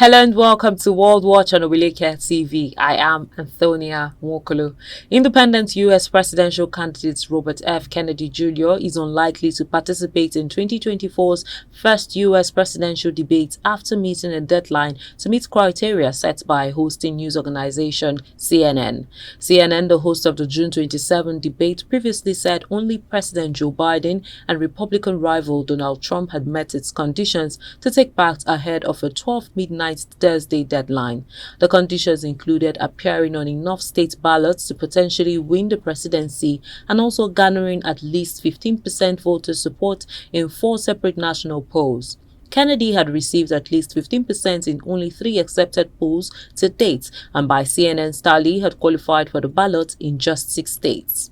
Hello and welcome to World Watch on Oweleketv. I am Antonia Nwokolo. Independent U.S. presidential candidate Robert F. Kennedy Jr. is unlikely to participate in 2024's first U.S. presidential debate after meeting a deadline to meet criteria set by hosting news organization CNN. CNN, the host of the June 27 debate, previously said only President Joe Biden and Republican rival Donald Trump had met its conditions to take part ahead of a 12 midnight Thursday deadline. The conditions included appearing on enough state ballots to potentially win the presidency and also garnering at least 15% voter support in 4 separate national polls. Kennedy had received at least 15% in only 3 accepted polls to date, and by CNN's tally had qualified for the ballot in just 6 states.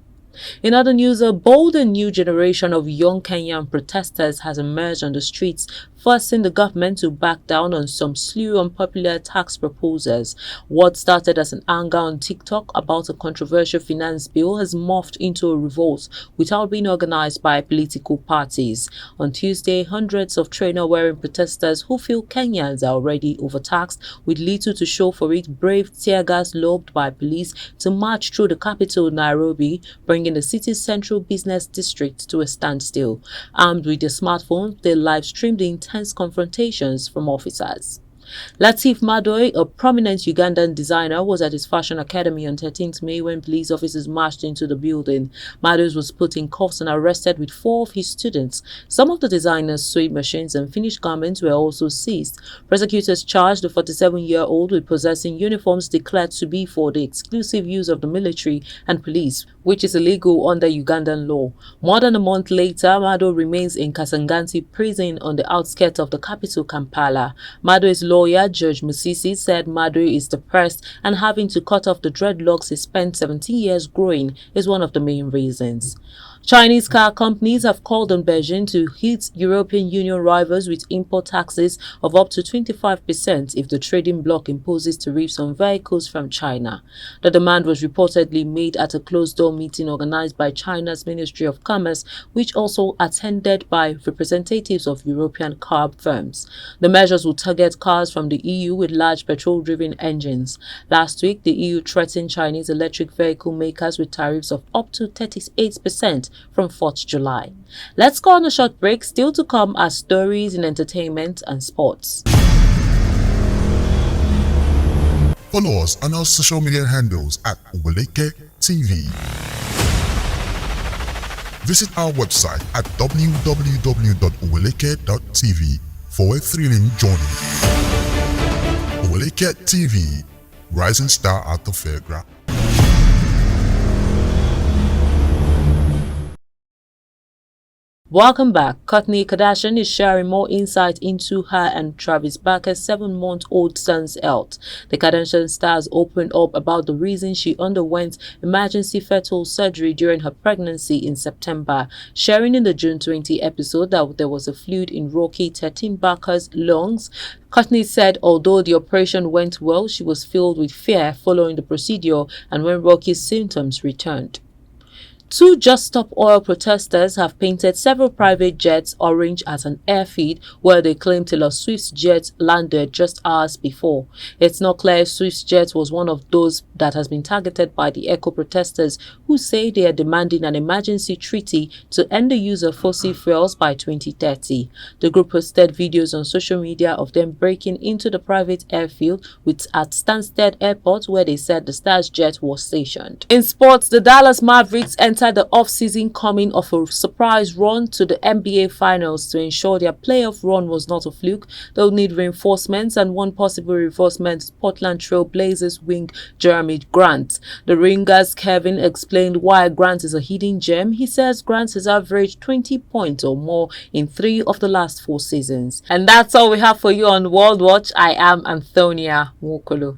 In other news, a bold and new generation of young Kenyan protesters has emerged on the streets, forcing the government to back down on some slew unpopular tax proposals. What started as an anger on TikTok about a controversial finance bill has morphed into a revolt without being organized by political parties. On Tuesday, hundreds of trainer-wearing protesters who feel Kenyans are already overtaxed with little to show for it braved tear gas lobbed by police to march through the capital, Nairobi, bringing the city's central business district to a standstill. Armed with their smartphones, they live-streamed the intense confrontations from officers. Lateef Madoe, a prominent Ugandan designer, was at his fashion academy on 13th May when police officers marched into the building. Madoe was put in cuffs and arrested with 4 of his students. Some of the designer's sewing machines and finished garments were also seized. Prosecutors charged the 47-year-old with possessing uniforms declared to be for the exclusive use of the military and police, which is illegal under Ugandan law. More than a month later, Madoe remains in Kasanganti prison on the outskirts of the capital, Kampala. Madoe's lawyer, Judge Musisi, said Madoe is depressed and having to cut off the dreadlocks he spent 17 years growing is one of the main reasons. Chinese car companies have called on Beijing to hit European Union rivals with import taxes of up to 25% if the trading bloc imposes tariffs on vehicles from China. The demand was reportedly made at a closed-door meeting organized by China's Ministry of Commerce, which also attended by representatives of European car firms. The measures will target cars from the EU with large petrol-driven engines. Last week, the EU threatened Chinese electric vehicle makers with tariffs of up to 38% from 4th July. Let's go on a short break. Still to come are stories in entertainment and sports. Follow us on our social media handles at Oweleketv. Visit our website at www.oweleket.tv for a thrilling journey. Oweleketv, rising star at the fairground. Welcome back. Kourtney Kardashian is sharing more insight into her and Travis Barker's 7-month-old son's health. The Kardashian stars opened up about the reason she underwent emergency fetal surgery during her pregnancy in September, sharing in the June 20 episode that there was a fluid in Rocky 13 Barker's lungs. Kourtney said although the operation went well, she was filled with fear following the procedure and when Rocky's symptoms returned. 2 Just Stop Oil protesters have painted several private jets orange at an airfield where they claim Taylor Swift's jet landed just hours before. It's not clear if Swift's jet was one of those that has been targeted by the eco-protesters who say they are demanding an emergency treaty to end the use of fossil fuels by 2030. The group posted videos on social media of them breaking into the private airfield at Stansted Airport where they said the Stars jet was stationed. In sports, the Dallas Mavericks entered the off-season coming off a surprise run to the NBA Finals. To ensure their playoff run was not a fluke, they'll need reinforcements, and one possible reinforcement is Portland Trail Blazers wing Jeremy Grant. The Ringer's Kevin explained why Grant is a hidden gem. He says Grant has averaged 20 points or more in 3 of the last 4 seasons. And that's all we have for you on World Watch. I am Antonia Nwokolo.